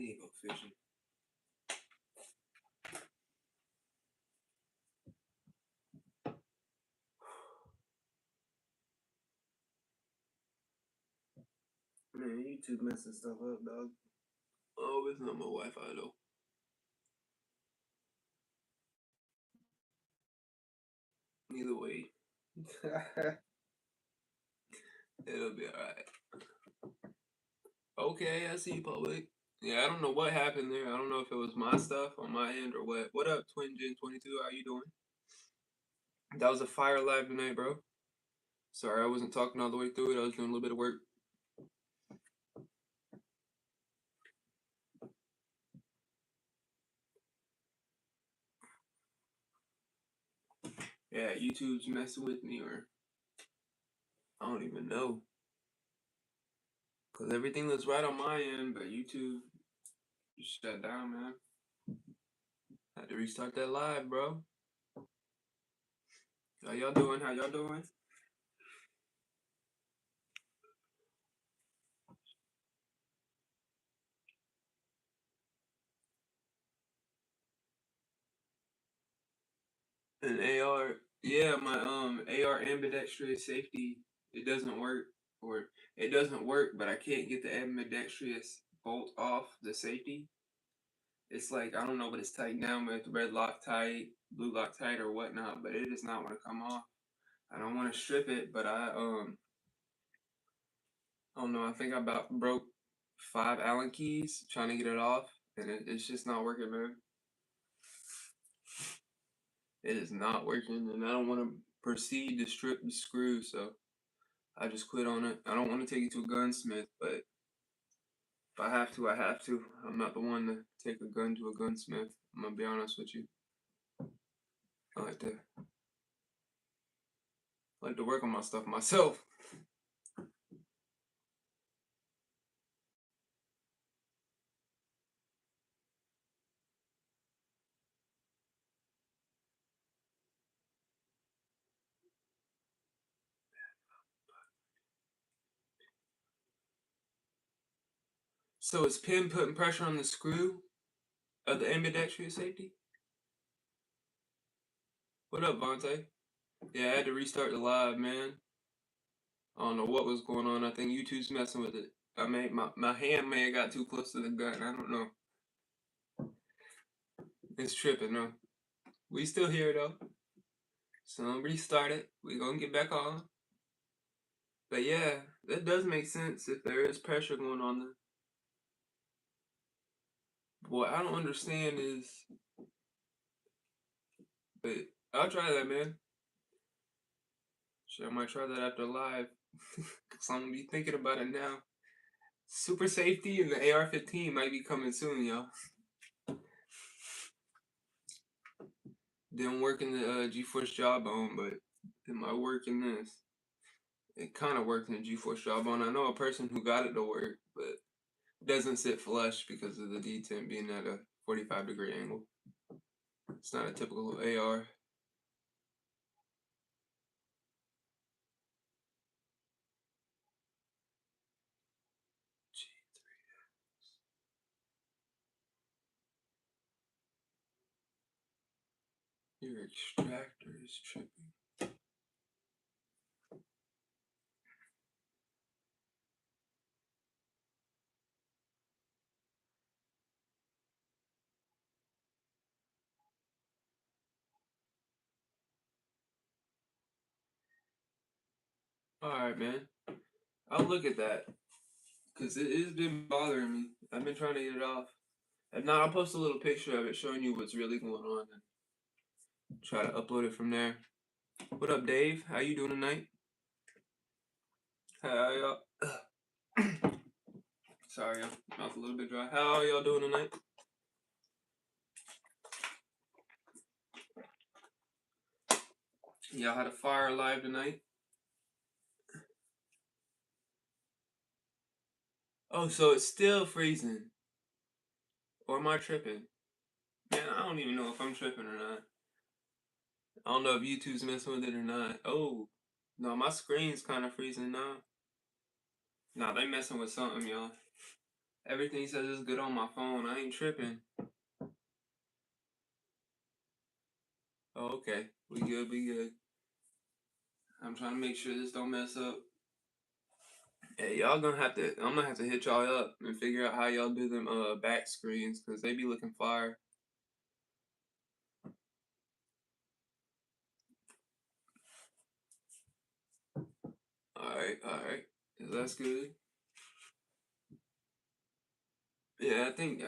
need to go fishing. Man, YouTube messing stuff up, dog. Oh, it's not my Wi-Fi though. Either way, it'll be alright. Okay, I see you, public. Yeah, I don't know what happened there. I don't know if it was my stuff on my end or what. What up, Twin Gen 22? How you doing? That was a fire live tonight, bro. Sorry, I wasn't talking all the way through it. I was doing a little bit of work. Yeah, YouTube's messing with me, or I don't even know. Because everything looks right on my end, but YouTube just shut down, man. Had to restart that live, bro. How y'all doing? How y'all doing? An AR, yeah, my AR ambidextrous safety, it doesn't work, or it doesn't work, but I can't get the ambidextrous bolt off the safety. It's like, I don't know what it's tightened down with, red Loctite, blue Loctite, or whatnot, but it does not want to come off. I don't want to strip it, but I don't know. I think I about broke 5 Allen keys trying to get it off, and it's just not working, man. It is not working, and I don't want to proceed to strip the screw, so I just quit on it. I don't want to take it to a gunsmith, but if I have to, I have to. I'm not the one to take a gun to a gunsmith. I'm gonna be honest with you. I like to work on my stuff myself. So is Pin putting pressure on the screw of the ambidextrous safety? What up, Vontae? Yeah, I had to restart the live, man. I don't know what was going on. I think YouTube's messing with it. I mean, my hand may have got too close to the gun. I don't know. It's tripping, though. We still here, though. So restart it. We gonna get back on. But yeah, that does make sense if there is pressure going on there. What I don't understand is, but I'll try that, man. Shit, I might try that after live. Cause I'm gonna be thinking about it now. Super safety and the AR-15 might be coming soon, y'all. Didn't work in the GeForce Jawbone, but it might work in this. It kind of worked in the GeForce Jawbone. I know a person who got it to work, but it doesn't sit flush because of the detent being at a 45-degree angle. It's not a typical AR. Your extractor is tripping. Alright, man. I'll look at that. Because it's been bothering me. I've been trying to get it off. If not, I'll post a little picture of it showing you what's really going on and try to upload it from there. What up, Dave? How you doing tonight? How y'all? Sorry, mouth a little bit dry. How are y'all doing tonight? Y'all had a fire live tonight? Oh, so it's still freezing. Or am I tripping? Man, I don't even know if I'm tripping or not. I don't know if YouTube's messing with it or not. Oh, no, my screen's kind of freezing now. Nah, they messing with something, y'all. Everything says it's good on my phone. I ain't tripping. Oh, okay. We good, we good. I'm trying to make sure this don't mess up. Hey, y'all gonna have to, I'm gonna have to hit y'all up and figure out how y'all do them back screens, cause they be looking fire. Alright. That's good. Yeah, I think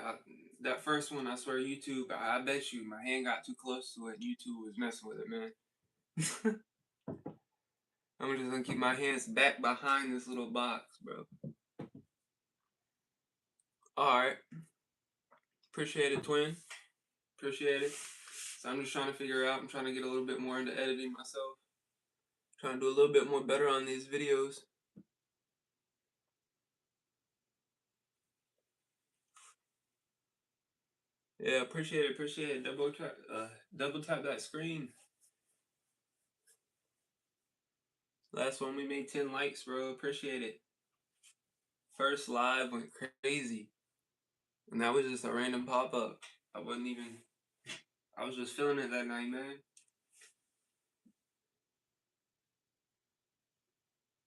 that first one, I swear, YouTube, I bet you my hand got too close to it. YouTube was messing with it, man. I'm just gonna keep my hands back behind this little box, bro. Alright. Appreciate it, twin. Appreciate it. So I'm just trying to figure out, I'm trying to get a little bit more into editing myself. Trying to do a little bit more better on these videos. Yeah, appreciate it, appreciate it. Double tap that screen. Last one we made 10 likes, bro. Appreciate it. First live went crazy. And that was just a random pop-up. I wasn't even, I was just feeling it that night, man.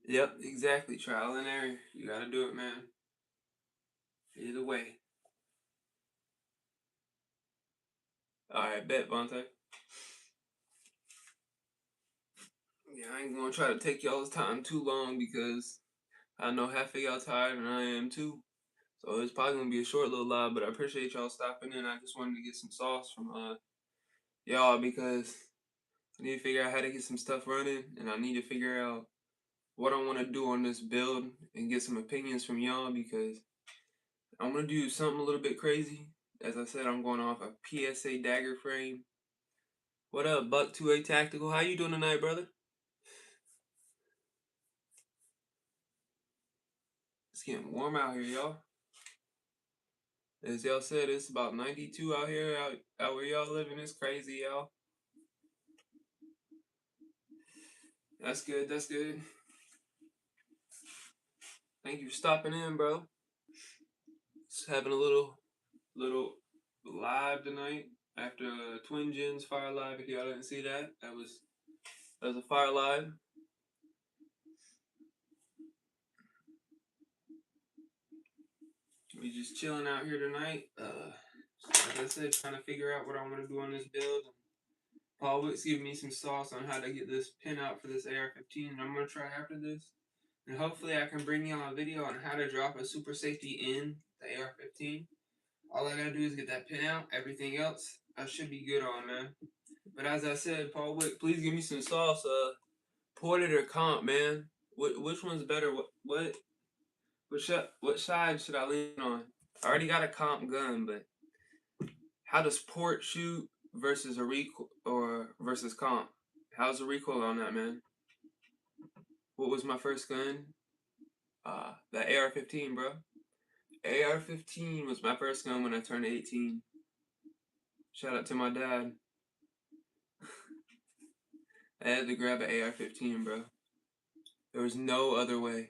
Yep, exactly. Trial and error. You gotta do it, man. Either way. Alright, bet, Vontae. Yeah, I ain't gonna try to take y'all's time too long because I know half of y'all tired and I am too. So it's probably gonna be a short little live, but I appreciate y'all stopping in. I just wanted to get some sauce from y'all because I need to figure out how to get some stuff running and I need to figure out what I want to do on this build and get some opinions from y'all because I'm gonna do something a little bit crazy. As I said, I'm going off a PSA dagger frame. What up, Buck 2A Tactical? How you doing tonight, brother? It's getting warm out here, y'all. As y'all said, it's about 92 out here, out where y'all living. It's crazy, y'all. That's good, that's good. Thank you for stopping in, bro. Just having a little live tonight after Twin Gens Fire Live. If y'all didn't see that, that was a Fire Live. We just chilling out here tonight. Like I said, trying to figure out what I want to do on this build. Paul Wick's giving me some sauce on how to get this pin out for this AR-15, and I'm gonna try after this. And hopefully I can bring y'all a video on how to drop a super safety in the AR-15. All I gotta do is get that pin out. Everything else I should be good on, man. But as I said, Paul Wick, please give me some sauce. Ported or comp, man. Which one's better? What side should I lean on? I already got a comp gun, but how does port shoot versus a recoil or versus comp? How's the recoil on that, man? What was my first gun? The AR-15, bro. AR-15 was my first gun when I turned 18. Shout out to my dad. I had to grab an AR-15, bro. There was no other way.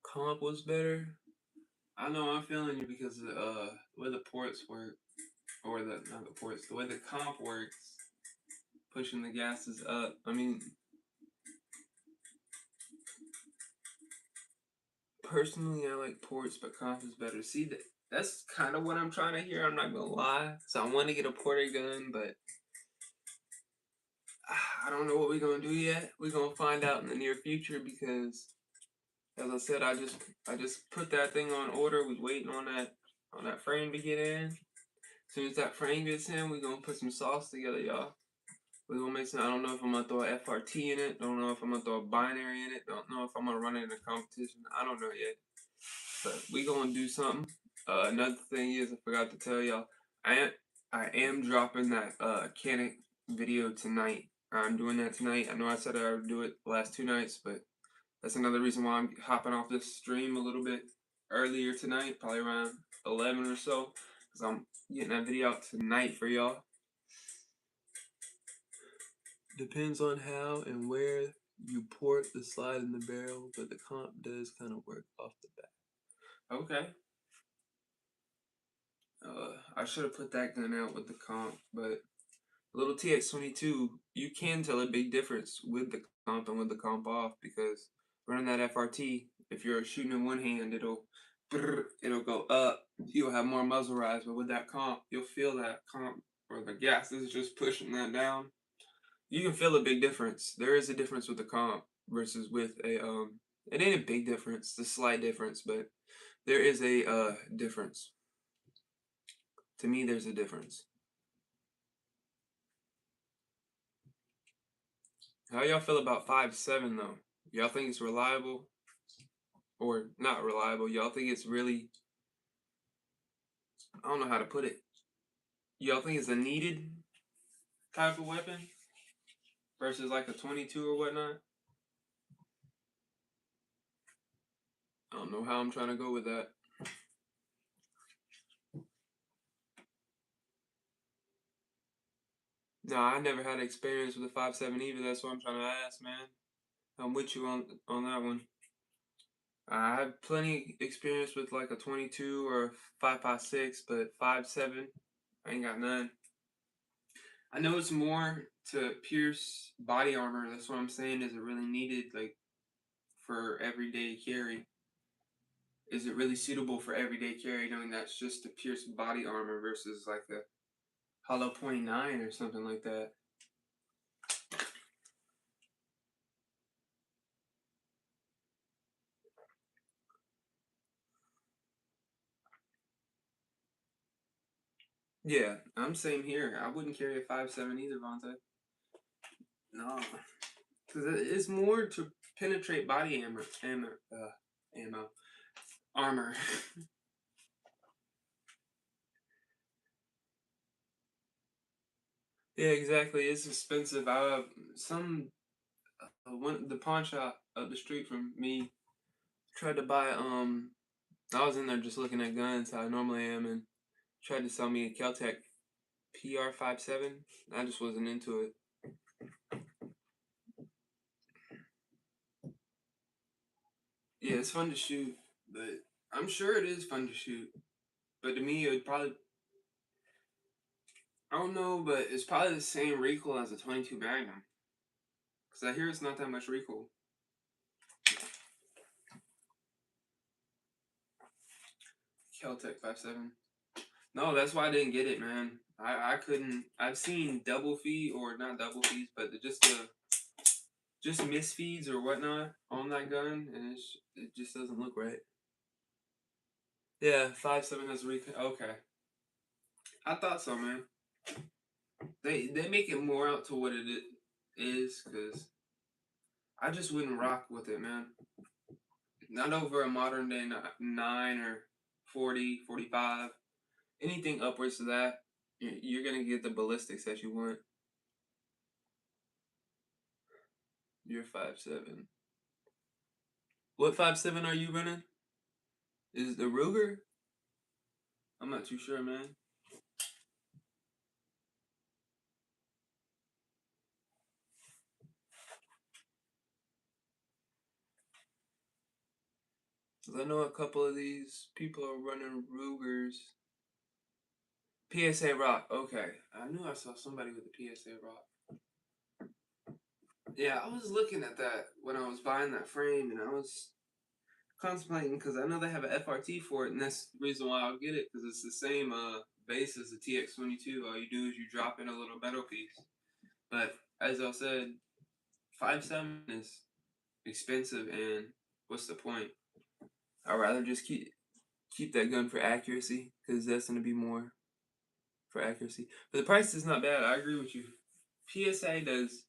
Comp was better. I know I'm feeling you because of the way the ports work, or not the ports, the way the comp works, pushing the gases up. I mean, personally, I like ports, but comp is better. See, that's kind of what I'm trying to hear. I'm not gonna lie. So I want to get a porter gun, but I don't know what we're gonna do yet. We're gonna find out in the near future because, as I said, I just put that thing on order. We waiting on that frame to get in. As soon as that frame gets in, we're gonna put some sauce together, y'all. We're gonna make some. I don't know if I'm gonna throw a FRT in it. Don't know if I'm gonna throw a binary in it. Don't know if I'm gonna run it in a competition. I don't know yet. But we gonna do something. Another thing is, I forgot to tell y'all, I am dropping that Canik video tonight. I'm doing that tonight. I know I said I would do it the last 2 nights, but that's another reason why I'm hopping off this stream a little bit earlier tonight, probably around 11 or so, because I'm getting that video out tonight for y'all. Depends on how and where you port the slide in the barrel, but the comp does kind of work off the bat. Okay. I should have put that gun out with the comp, but little TX22, you can tell a big difference with the comp and with the comp off because running that FRT, if you're shooting in one hand, it'll go up. You'll have more muzzle rise, but with that comp, you'll feel that comp or the gas is just pushing that down. You can feel a big difference. There is a difference with the comp versus with a It ain't a big difference, it's a slight difference, but there is a difference. To me, there's a difference. How y'all feel about 5.7 though? Y'all think it's reliable or not reliable? Y'all think it's really, I don't know how to put it. Y'all think it's a needed type of weapon versus like a 22 or whatnot? I don't know how I'm trying to go with that. Nah, I never had experience with a 5.7 either. That's what I'm trying to ask, man. I'm with you on that one. I have plenty experience with like a 22 or 5.56, but 5.7, I ain't got none. I know it's more to pierce body armor. That's what I'm saying. Is it really needed, like, for everyday carry? Is it really suitable for everyday carry, knowing that's just to pierce body armor versus like a hollow .9 or something like that? Yeah, I'm same here. I wouldn't carry a 5.7 either, Vontae. No, because it's more to penetrate body ammo, armor. Yeah, exactly. It's expensive. Some one the pawn shop up the street from me tried to buy I was in there just looking at guns how I normally am and tried to sell me a Keltec PR 5.7. I just wasn't into it. Yeah, it's fun to shoot, but I'm sure it is fun to shoot. But to me, it would probably, I don't know, but it's probably the same recoil as a 22 Magnum. Because I hear it's not that much recoil. Keltec 5.7. No, that's why I didn't get it, man. I couldn't. I've seen double feed or not double feeds, but just misfeeds or whatnot on that gun, and it just doesn't look right. Yeah, 5.7 has recon. Okay, I thought so, man. They make it more out to what it is, cause I just wouldn't rock with it, man. Not over a modern day 9 or 40, 45. Anything upwards to that, you're gonna get the ballistics that you want. You're 5.7. What 5.7 are you running? Is it the Ruger? I'm not too sure, man. Cause I know a couple of these people are running Rugers. PSA Rock. Okay, I knew I saw somebody with a PSA Rock. Yeah, I was looking at that when I was buying that frame, and I was contemplating because I know they have an FRT for it, and that's the reason why I'll get it because it's the same base as the TX22. All you do is you drop in a little metal piece. But as I said, 5.7 is expensive, and what's the point? I'd rather just keep that gun for accuracy because that's gonna be more for accuracy. But the price is not bad. I agree with you. PSA does.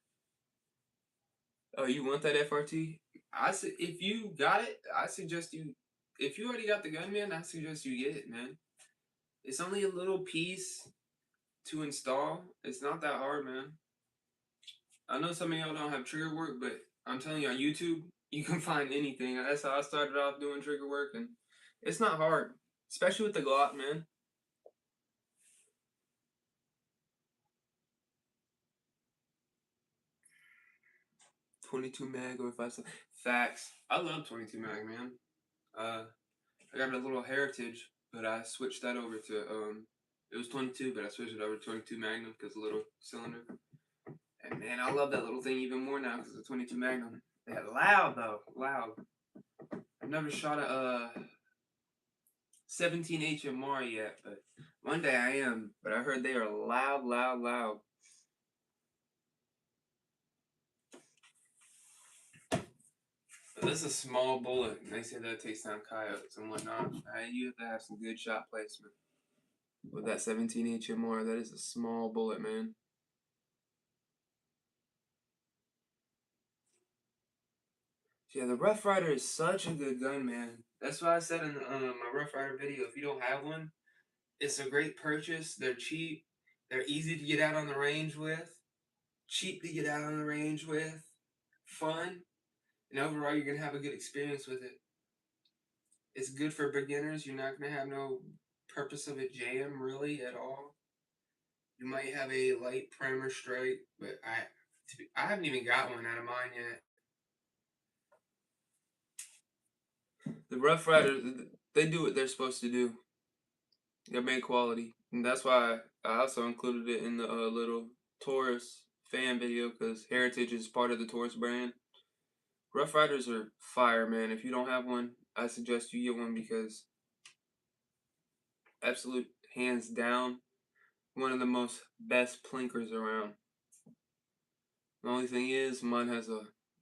Oh, you want that FRT? If you got it, I suggest you. If you already got the gun, man, I suggest you get it, man. It's only a little piece to install. It's not that hard, man. I know some of y'all don't have trigger work, but I'm telling you, on YouTube, you can find anything. That's how I started off doing trigger work, and it's not hard, especially with the Glock, man. 22 mag or 5. Facts. I love 22 mag, man. I got a little Heritage, but I switched that over to it was 22, but I switched it over to 22 Magnum because a little cylinder. And man, I love that little thing even more now because it's a 22 Magnum. Yeah, loud though, loud. I've never shot a 17 HMR yet, but one day I am. But I heard they are loud, loud, loud. But this is a small bullet, and they say that takes down coyotes and whatnot. You have to have some good shot placement. With that 17 HMR, that is a small bullet, man. Yeah, the Rough Rider is such a good gun, man. That's why I said in my Rough Rider video, if you don't have one, it's a great purchase. They're cheap. They're easy to get out on the range with. Cheap to get out on the range with. Fun. And overall, you're going to have a good experience with it. It's good for beginners. You're not going to have no purpose of a jam, really, at all. You might have a light primer strike, but I haven't even got one out of mine yet. The Rough Riders, they do what they're supposed to do. They're made quality. And that's why I also included it in the little Taurus fan video, because Heritage is part of the Taurus brand. Rough Riders are fire, man. If you don't have one, I suggest you get one because absolute hands down, one of the most best plinkers around. The only thing is, mine has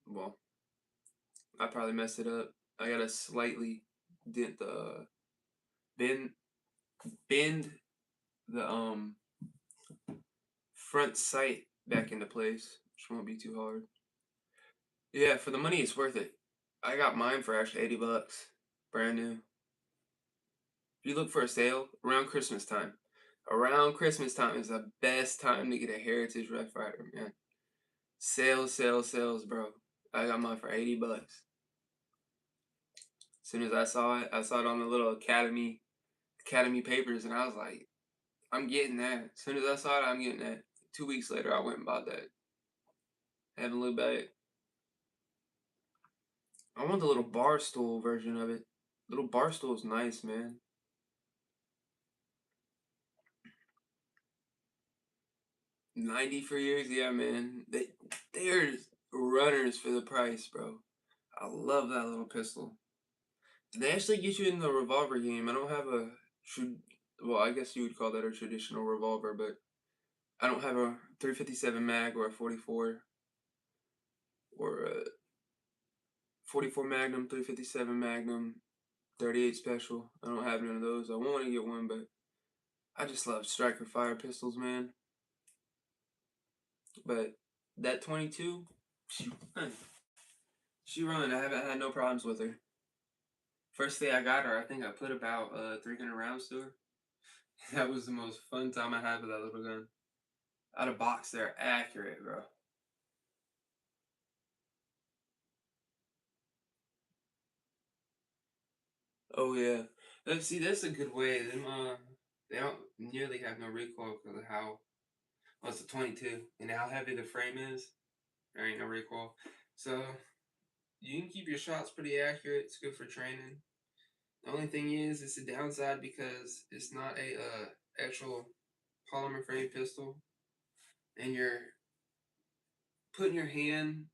well, I probably messed it up. I gotta slightly dent the bend the front sight back into place, which won't be too hard. Yeah, for the money, it's worth it. I got mine for actually $80, brand new. If you look for a sale around Christmas time, is the best time to get a Heritage Rough Rider, man. Sales, sales, sales, bro. I got mine for $80. As soon as I saw it on the little Academy papers, and I was like, I'm getting that. As soon as I saw it, I'm getting that. 2 weeks later, I went and bought that. Haven't looked back. I want the little bar stool version of it. Little bar stool is nice, man. $90 for years, yeah, man. They're runners for the price, bro. I love that little pistol. They actually get you in the revolver game. I don't have well, I guess you would call that a traditional revolver, but I don't have a 357 mag or a 44 or a 44 Magnum, 357 Magnum, 38 Special. I don't have none of those. I want to get one, but I just love striker fire pistols, man. But that 22, she run. I haven't had no problems with her. First day I got her, I think I put about 300 rounds to her. That was the most fun time I had with that little gun. Out of box, they're accurate, bro. Oh yeah. See, that's a good way. They don't nearly have no recoil because of how. Well, it's a 22, and how heavy the frame is. There ain't no recoil, so you can keep your shots pretty accurate. It's good for training. The only thing is, it's a downside because it's not a actual polymer frame pistol, and you're putting your hand.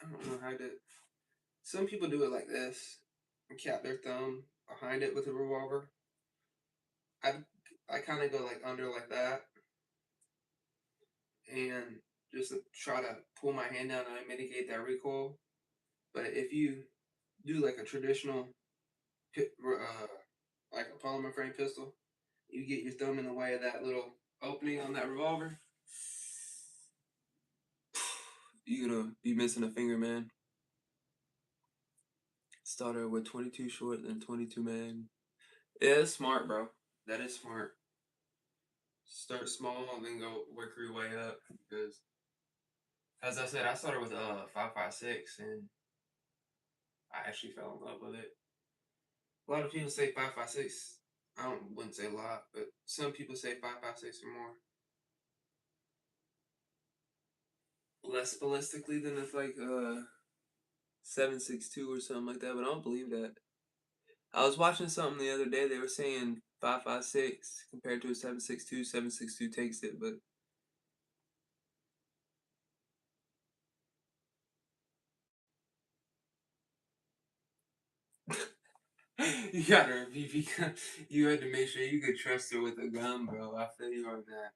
I don't know how to. Some people do it like this and cap their thumb behind it with a revolver. I kind of go like under like that and just try to pull my hand down and mitigate that recoil. But if you do like a traditional, like a polymer frame pistol, you get your thumb in the way of that little opening on that revolver, you're gonna be missing a finger, man. Started with 22 short, then 22 man. Yeah, that's smart, bro. That is smart. Start small and then go work your way up. Because, as I said, I started with 5.56 and I actually fell in love with it. A lot of people say 5.56. Wouldn't say a lot, but some people say 5.56 or more. less ballistically than if like 7.62 or something like that, but I don't believe that. I was watching something the other day. They were saying 5.56 compared to a 7.62. 7.62 takes it, but you got her a BB gun. You had to make sure you could trust her with a gun, bro. I feel you on that.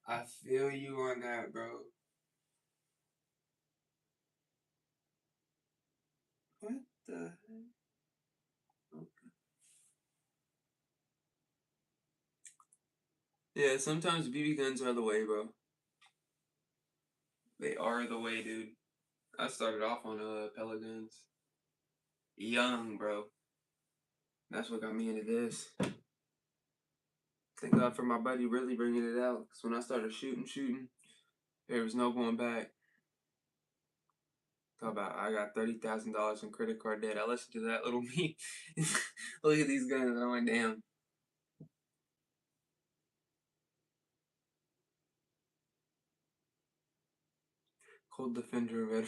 I feel you on that, bro. What the heck? Yeah, sometimes BB guns are the way, bro. They are the way, dude. I started off on pellet guns. Young, bro. That's what got me into this. Thank God for my buddy really bringing it out. Because when I started shooting, there was no going back. Talk about I got $30,000 in credit card debt. I listened to that little me. Look at these guns, and I'm like, damn. Cold Defender, Red Rider.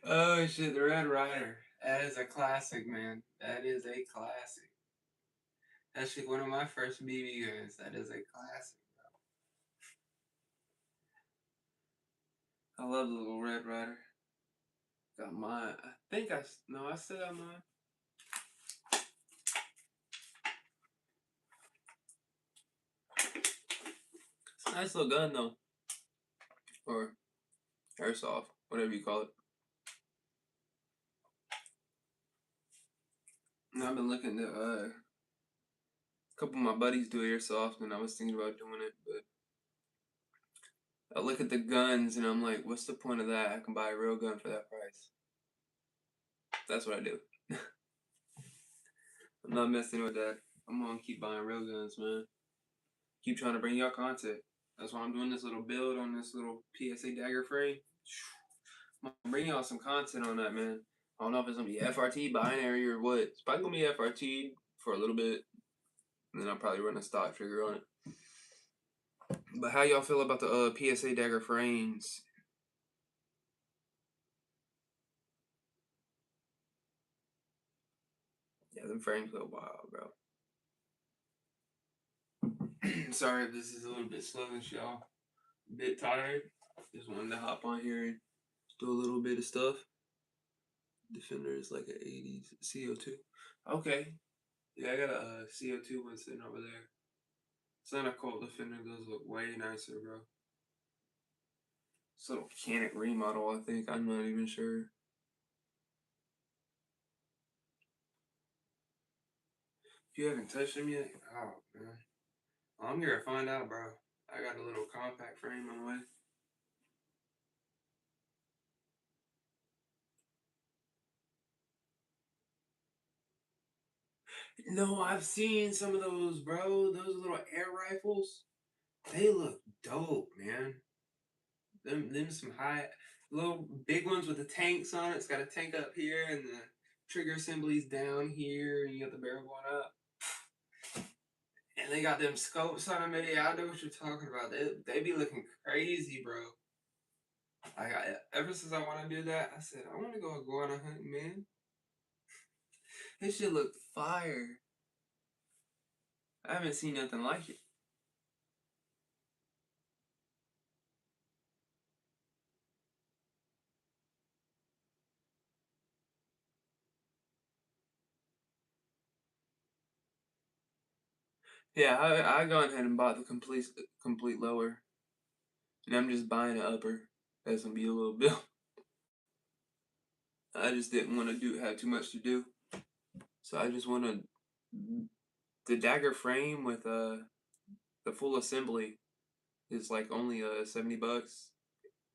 Oh shit, the Red Rider. That is a classic, man. That is a classic. That's like one of my first BB guns. That is a classic. I love the little Red Rider. Got mine. I think no, I still got mine. It's a nice little gun though, or airsoft, whatever you call it. And I've been looking to a couple of my buddies do airsoft, and I was thinking about doing it, but I look at the guns and I'm like, what's the point of that? I can buy a real gun for that price. That's what I do. I'm not messing with that. I'm gonna keep buying real guns, man. Keep trying to bring y'all content. That's why I'm doing this little build on this little PSA dagger frame. I'm gonna bring y'all some content on that, man. I don't know if it's gonna be FRT, binary, or what. It's probably gonna be FRT for a little bit, and then I'll probably run a stock trigger on it. But how y'all feel about the PSA dagger frames? Yeah, them frames go wild, bro. Sorry if this is a little bit sluggish, y'all. A bit tired. Just wanted to hop on here and do a little bit of stuff. Defender is like an 80s CO2. Okay. Yeah, I got a CO2 one sitting over there. It's not a Colt Defender. Those look way nicer, bro. It's a little mechanic remodel, I think. I'm not even sure. If you haven't touched them yet, oh, man. I'm here to find out, bro. I got a little compact frame on the way. No, I've seen some of those, bro. Those little air rifles. They look dope, man. Them some high, little big ones with the tanks on it. It's got a tank up here and the trigger assembly's down here, and you got the barrel going up. And they got them scopes on them. Yeah, I know what you're talking about. They be looking crazy, bro. Ever since I want to do that, I said I want to go iguana hunting, man. This shit look fire. I haven't seen nothing like it. Yeah, I gone ahead and bought the complete lower, and I'm just buying an upper. That's gonna be a little bill. I just didn't want to have too much to do, so I just want to the dagger frame with the full assembly is like only $70,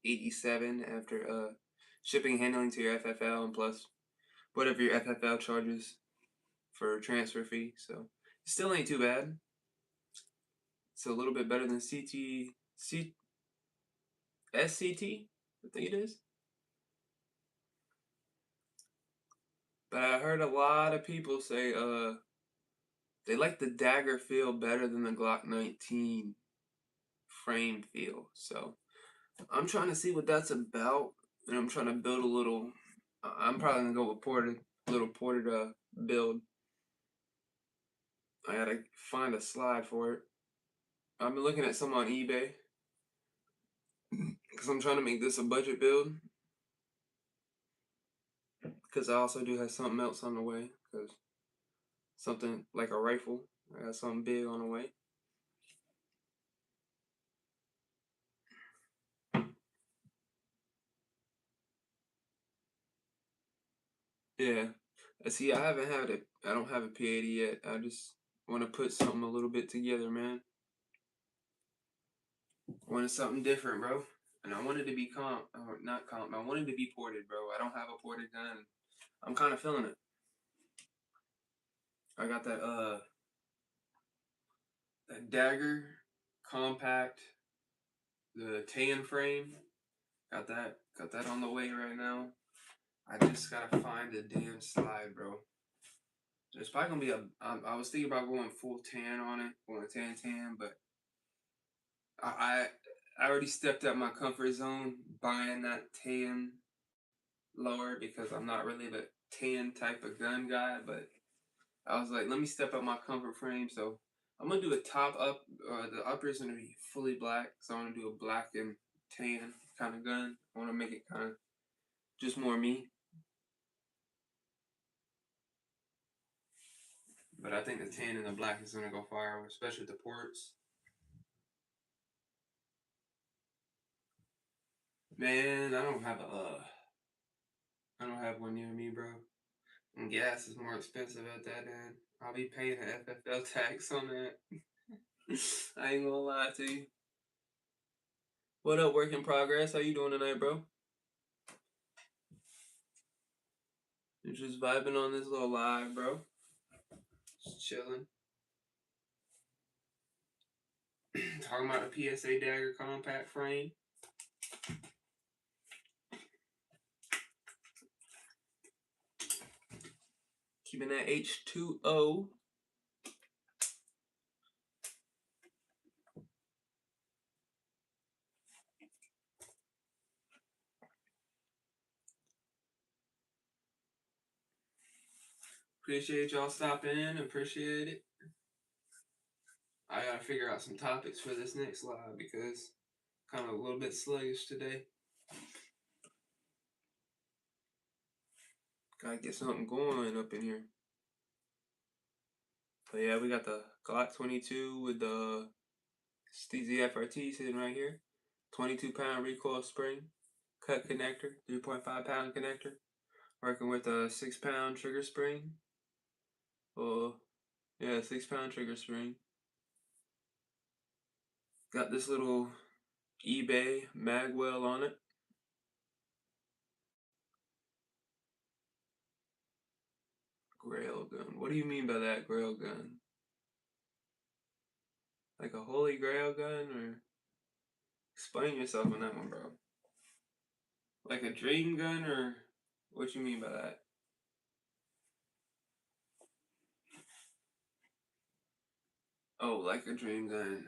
87 after shipping and handling to your FFL and plus whatever your FFL charges for transfer fee. So it still ain't too bad. It's a little bit better than SCT, I think it is. But I heard a lot of people say they like the dagger feel better than the Glock 19 frame feel. So I'm trying to see what that's about, and I'm trying to build a little. I'm probably gonna go with ported, little ported build. I gotta find a slide for it. I've been looking at some on eBay because I'm trying to make this a budget build. Because I also do have something else on the way. Because something like a rifle, I got something big on the way. Yeah. See, I haven't had it. I don't have a P80 yet. I just want to put something a little bit together, man. I wanted something different, bro. And I wanted to be or not comp. I wanted to be ported, bro. I don't have a ported gun. I'm kind of feeling it. I got that dagger compact, the tan frame. Got that on the way right now. I just gotta find the damn slide, bro. There's probably gonna be I was thinking about going full tan on it, going tan, but I I already stepped out my comfort zone buying that tan lower because I'm not really the tan type of gun guy. But I was like, let me step out my comfort frame. So I'm gonna do a top up. The upper is gonna be fully black, so I'm gonna do a black and tan kind of gun. I want to make it kind of just more me. But I think the tan and the black is gonna go fire, especially with the ports. Man, I don't have one near me, bro. And gas is more expensive at that end. I'll be paying an FFL tax on that. I ain't gonna lie to you. What up, work in progress? How you doing tonight, bro? You're just vibing on this little live, bro. Just chilling. Talking about the PSA Dagger compact frame. Keeping that H2O. Appreciate y'all stopping in. Appreciate it. I gotta figure out some topics for this next live because kind of a little bit sluggish today. Gotta get something going up in here. But yeah, we got the Glock 22 with the Steezy FRT sitting right here. 22-pound recoil spring, cut connector, 3.5-pound connector. Working with a 6-pound trigger spring. Oh, yeah, 6-pound trigger spring. Got this little eBay magwell on it. Grail gun. What do you mean by that, grail gun? Like a holy grail gun, or explain yourself on that one, bro? Like a dream gun, or what you mean by that? Oh, like a dream gun.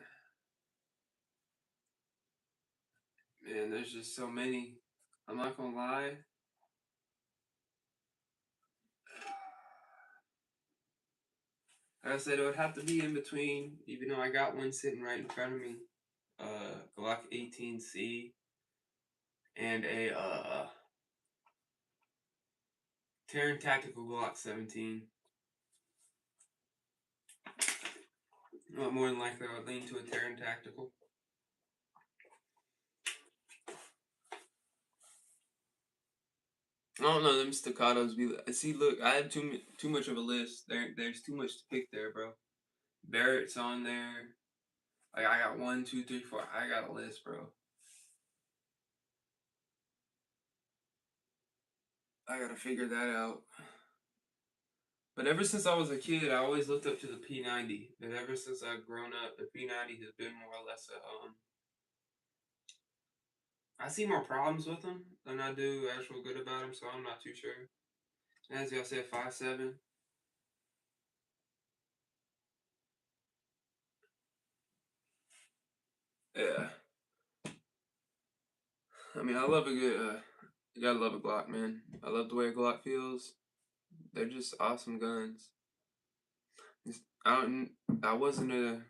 Man, there's just so many. I'm not gonna lie. Like I said, it would have to be in between, even though I got one sitting right in front of me. Glock 18C and a Terran Tactical Glock 17. Well, more than likely, I would lean to a Terran Tactical. I don't know, them staccatos be. See, look, I have too much of a list. There's too much to pick there, bro. Barrett's on there. Like I got 1, 2, 3, 4. I got a list, bro. I gotta figure that out. But ever since I was a kid, I always looked up to the P90. But ever since I've grown up, the P90 has been more or less a I see more problems with them than I do actual good about them, so I'm not too sure. As y'all said, 5.7. Yeah. I mean, I love a good. You gotta love a Glock, man. I love the way a Glock feels. They're just awesome guns. I don't. I wasn't a.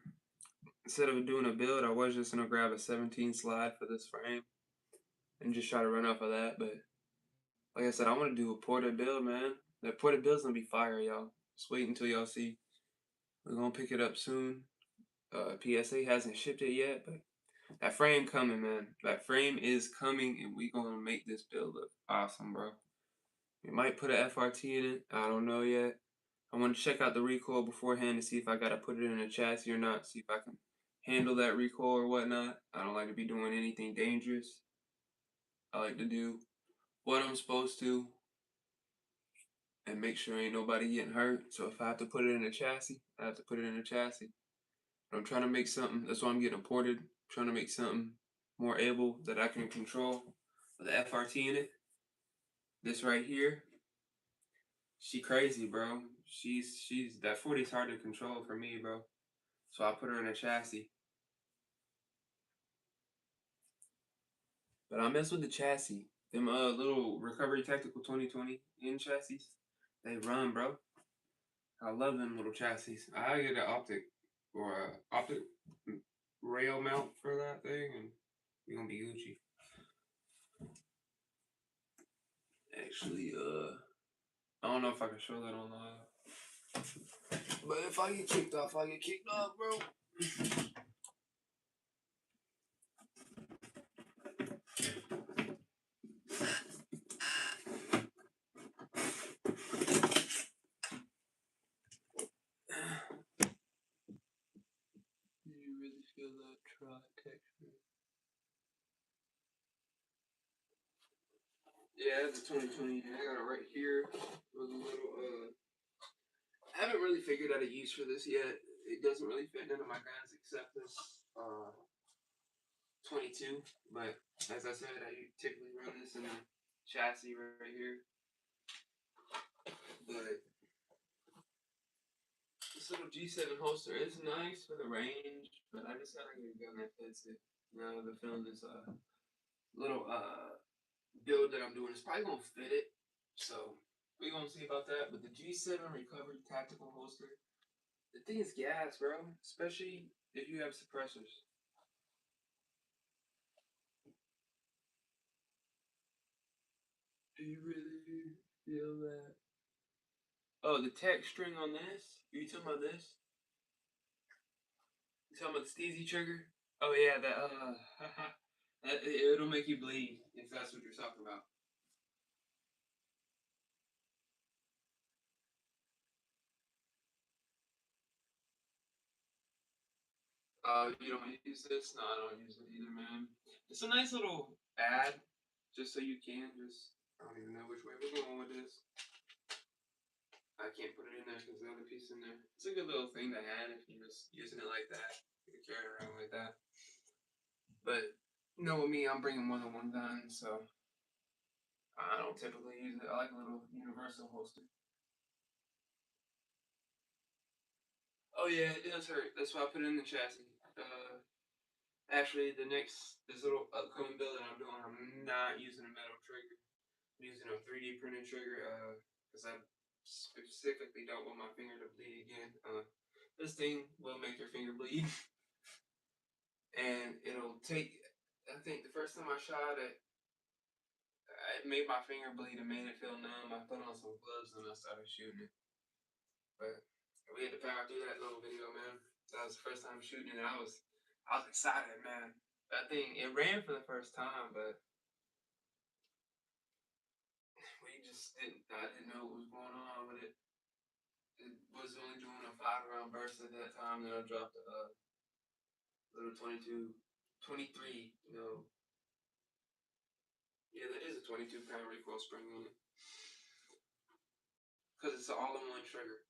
Instead of doing a build, I was just gonna grab a 17 slide for this frame and just try to run off of that. But like I said, I want to do a ported build, man. That ported build's gonna be fire, y'all. Just wait until y'all see. We're gonna pick it up soon. PSA hasn't shipped it yet, but that frame coming, man. That frame is coming, and we gonna make this build look awesome, bro. We might put a FRT in it. I don't know yet. I want to check out the recoil beforehand to see if I gotta put it in a chassis or not. See if I can handle that recoil or whatnot. I don't like to be doing anything dangerous. I like to do what I'm supposed to and make sure ain't nobody getting hurt. So if I have to put it in a chassis, I have to put it in a chassis. But I'm trying to make something. That's why I'm getting imported. I'm trying to make something more able that I can control with the FRT in it. This right here, she crazy, bro. She's that 40's hard to control for me, bro. So I put her in a chassis. But I mess with the chassis. Them little Recovery Tactical 2020 in chassis. They run, bro. I love them little chassis. I get an optic or a optic rail mount for that thing, and you're gonna be Gucci. Actually, I don't know if I can show that on live. But if I get kicked off, I get kicked off, bro. Do you really feel that try texture? Yeah, the 2020. I got it right here with a little. I haven't really figured out a use for this yet. It doesn't really fit none of my guns except this 22. But as I said, I typically run this in a chassis right here. But this little G7 holster is nice for the range, but I just gotta get a gun that fits it. Now I have a feeling this little build that I'm doing is probably gonna fit it. So we're gonna see about that. But the G7 Recovery Tactical Holster, the thing is gas, bro. Especially if you have suppressors. Do you really feel that? Oh, the tech string on this? Are you talking about this? You talking about the Steezy trigger? Oh yeah, that it'll make you bleed if that's what you're talking about. You don't use this? No, I don't use it either, man. It's a nice little ad, just so you can just. I don't even know which way we're going with this. I can't put it in there because the other piece in there. It's a good little thing to have if you're just using it like that. You can carry it around like that. But you know, with me, I'm bringing more than one gun, so I don't typically use it. I like a little universal holster. Oh yeah, it does hurt. That's why I put it in the chassis. Actually, this little upcoming build that I'm doing, I'm not using a metal trigger. I'm using a 3D printed trigger because I specifically don't want my finger to bleed again. This thing will make your finger bleed, and it'll take. I think the first time I shot it, it made my finger bleed and made it feel numb. I put on some gloves and I started shooting it. But we had to power through that little video, man. That was the first time shooting it. I was excited, man. That thing it ran for the first time, but we just didn't. I didn't know what was going on with it. It was only doing a 5 round burst at that time. Then I dropped a little 22, 23. Yeah, that is a 22 pound recoil spring on it because it's an all-in-one trigger.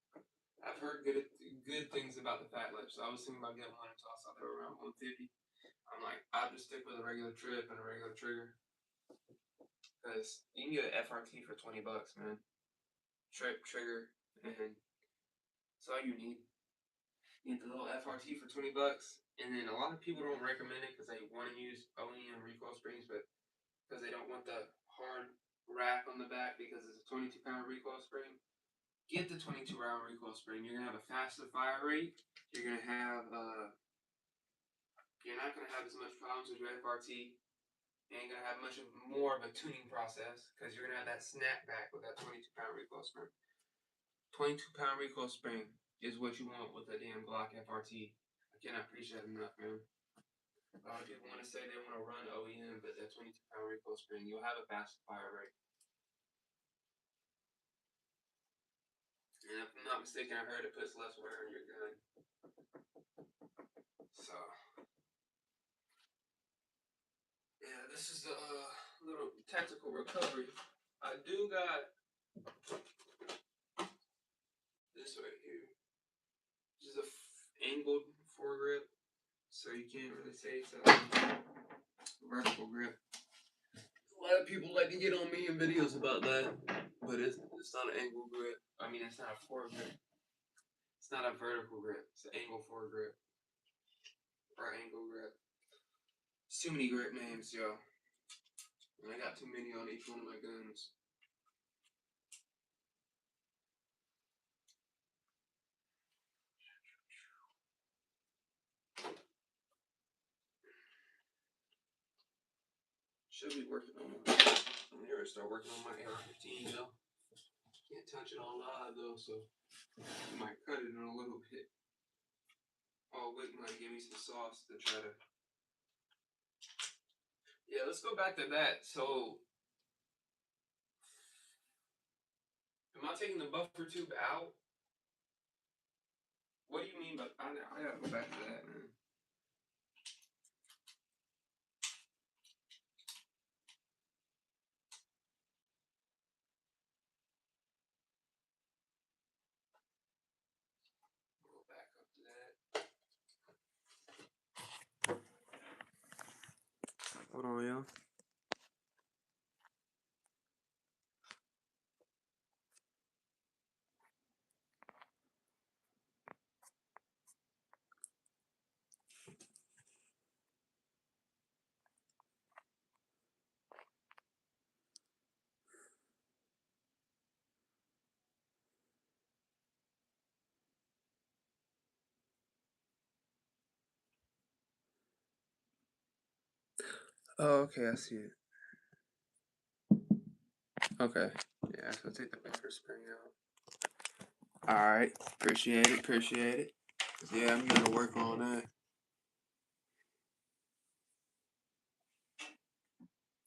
I've heard good things about the Fat Lip, so I was thinking about getting one until I saw they were around 150. I'm like, I'll just stick with a regular trip and a regular trigger. Because you can get an FRT for $20, man. Trip, trigger, and that's all you need. You get the little FRT for $20. And then a lot of people don't recommend it because they want to use OEM recoil springs, but because they don't want the hard rack on the back because it's a 22-pound recoil spring. Get the 22-round recoil spring. You're gonna have a faster fire rate. You're gonna have you're not gonna have as much problems with your FRT. You ain't gonna have much more of a tuning process because you're gonna have that snapback with that 22-pound recoil spring. 22-pound recoil spring is what you want with a damn Glock FRT. I cannot preach that enough, man. A lot of people want to say they want to run OEM, but that 22-pound recoil spring, you'll have a faster fire rate. And if I'm not mistaken, I heard it puts less wear on your gun. So, yeah, this is a little tactical recovery. I do got this right here. This is a angled foregrip, so you can't really say it's a vertical grip. A lot of people like to get on me in videos about that, but it's not an angle grip. I mean, it's not a foregrip. It's not a vertical grip. It's an angle foregrip or angle grip. It's too many grip names, yo. And I got too many on each one of my guns. Should be working on my. I'm here to start working on my AR-15 though. Can't touch it on live though, so I might cut it in a little bit. Oh, wait, might give me some sauce to try to. Yeah, let's go back to that. So, am I taking the buffer tube out? What do you mean by? I gotta go back to that, man. Go back up to that. Hold on, y'all. Oh, okay, I see it. Okay. Yeah, so take the buffer spring out. Alright. Appreciate it, appreciate it. Yeah, I'm gonna work on that.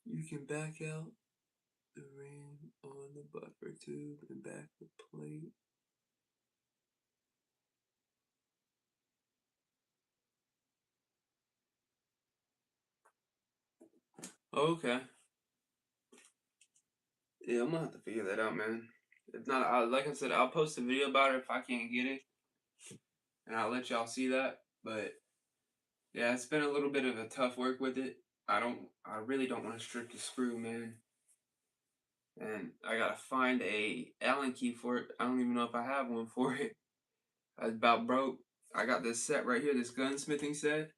You can back out the ring on the buffer tube and back the plate. Okay. Yeah, I'm gonna have to figure that out, man. If not, like I said, I'll post a video about it if I can't get it, and I'll let y'all see that. But yeah, it's been a little bit of a tough work with it. I really don't want to strip the screw, man. And I gotta find a Allen key for it. I don't even know if I have one for it. I was about broke. I got this set right here, this gunsmithing set.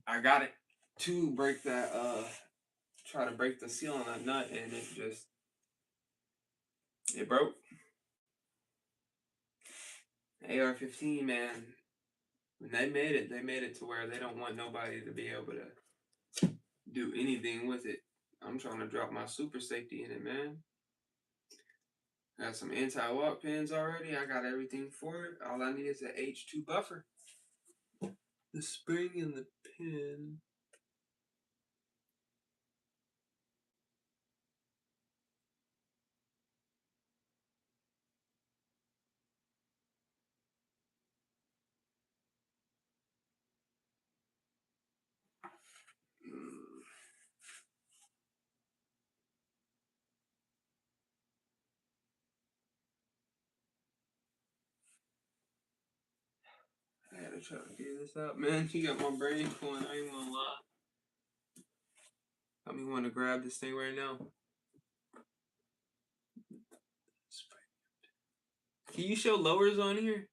I got it to break that, try to break the seal on that nut, and it broke. AR-15, man. When they made it to where they don't want nobody to be able to do anything with it. I'm trying to drop my super safety in it, man. Got some anti-walk pins already. I got everything for it. All I need is an H2 buffer. The spring and the pin. I gotta try to figure this out, man. You got my brain going. I ain't gonna lie. I want to grab this thing right now. Can you show lowers on here?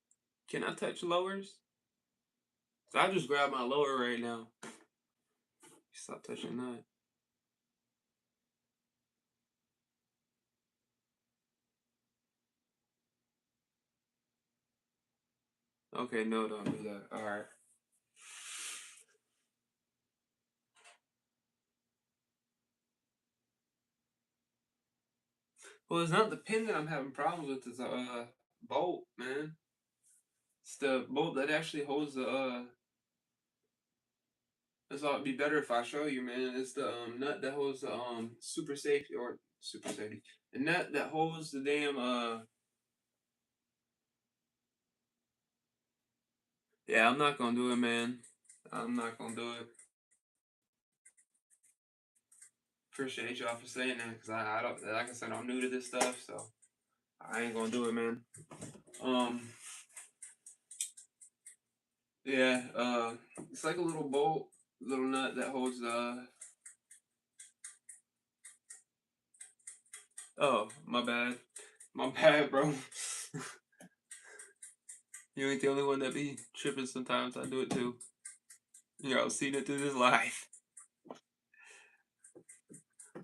Can I touch lowers? So I just grab my lower right now. Stop touching that. Okay, no, don't do that. All right. Well, it's not the pin that I'm having problems with. It's a bolt, man. It's the bolt that actually holds the. It's all. It'd be better if I show you, man. It's the nut that holds the super safety or super safety. The nut that holds the damn. Yeah, I'm not gonna do it, man. I'm not gonna do it. Appreciate y'all for saying that, cause I don't, like I said, I'm new to this stuff, so I ain't gonna do it, man. Um, yeah, it's like a little bolt, little nut that holds the. Oh, my bad, my bad, bro. You ain't the only one that be tripping. Sometimes I do it too. I've seen it through this life.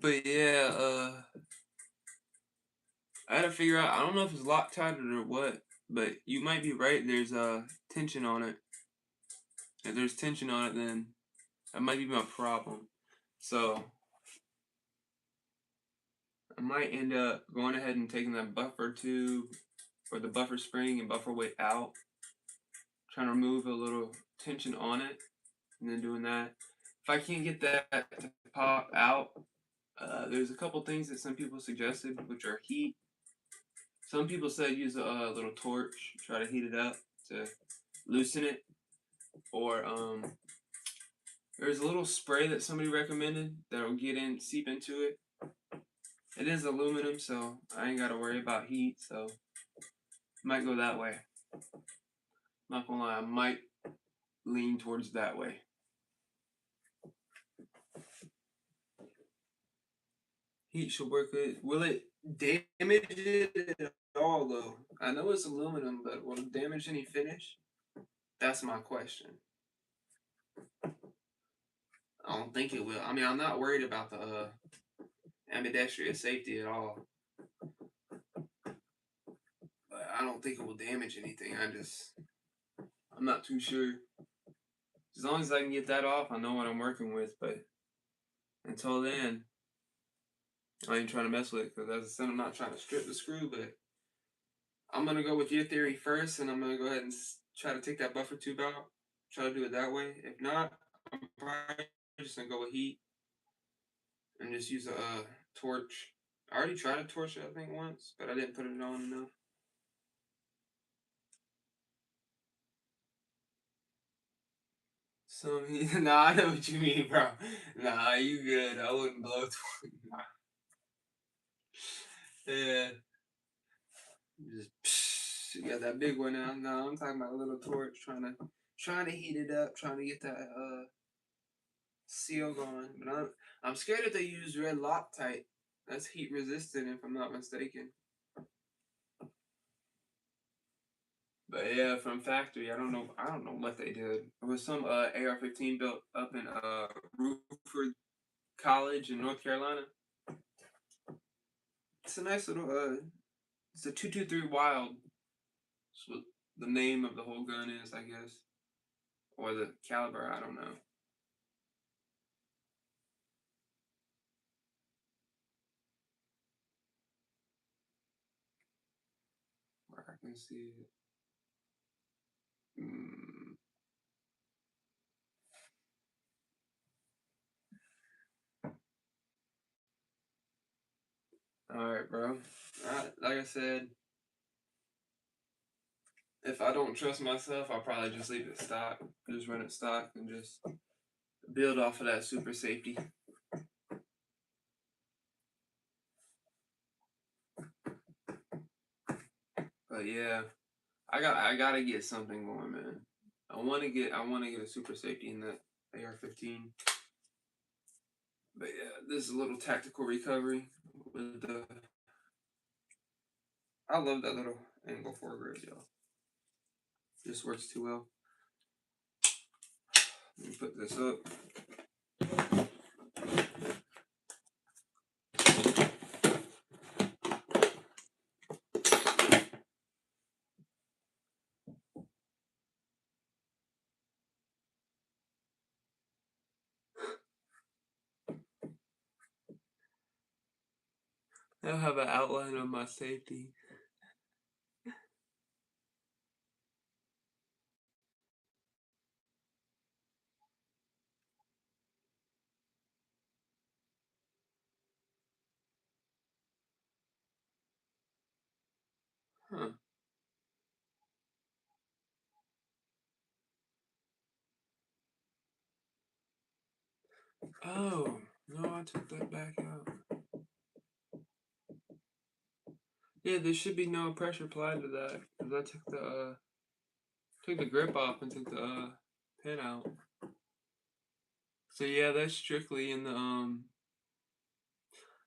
But yeah, I had to figure out. I don't know if it's Loctite or what, but you might be right. There's tension on it. If there's tension on it, then that might be my problem. So I might end up going ahead and taking that buffer tube or the buffer spring and buffer weight out, trying to remove a little tension on it, and then doing that. If I can't get that to pop out, there's a couple things that some people suggested, which are heat. Some people said use a little torch, try to heat it up to loosen it, or there's a little spray that somebody recommended that'll seep into it. It is aluminum, so I ain't gotta worry about heat. So might go that way. Not gonna lie, I might lean towards that way. Heat should work good. Will it damage it at all, though? I know it's aluminum, but will it damage any finish? That's my question. I don't think it will. I mean, I'm not worried about the ambidextrous safety at all. But I don't think it will damage anything. I'm not too sure. As long as I can get that off, I know what I'm working with. But until then, I ain't trying to mess with it. Because as I said, I'm not trying to strip the screw, but I'm going to go with your theory first, and I'm going to go ahead and try to take that buffer tube out. Try to do it that way. If not, I'm probably just going to go with heat and just use a torch. I already tried a torch, I think, once, but I didn't put it on enough. So, nah, I know what you mean, bro. Nah, you good. I wouldn't blow torch. Nah. Yeah. Just, you got that big one now. No, I'm talking about a little torch, trying to heat it up, trying to get that seal going. But I'm scared if they use red Loctite. That's heat resistant, if I'm not mistaken. But yeah, from factory, I don't know. I don't know what they did. It was some AR-15 built up in Ruford College in North Carolina. It's a nice little. It's a 223 Wild. That's what the name of the whole gun is, I guess, or the caliber. I don't know. Where I can see it. Mm. All right, bro. Like I said, if I don't trust myself, I'll probably just leave it stock. Just run it stock and just build off of that super safety. But yeah, I gotta get something going, man. I wanna get a super safety in that AR-15. But yeah, this is a little tactical recovery with the. I love that little angle foregrip, y'all. This works too well. Let me put this up. I'll have an outline of my safety. Huh. Oh, no, I took that back out. Yeah, there should be no pressure applied to that because I took the grip off and took the pin out. So yeah, that's strictly in the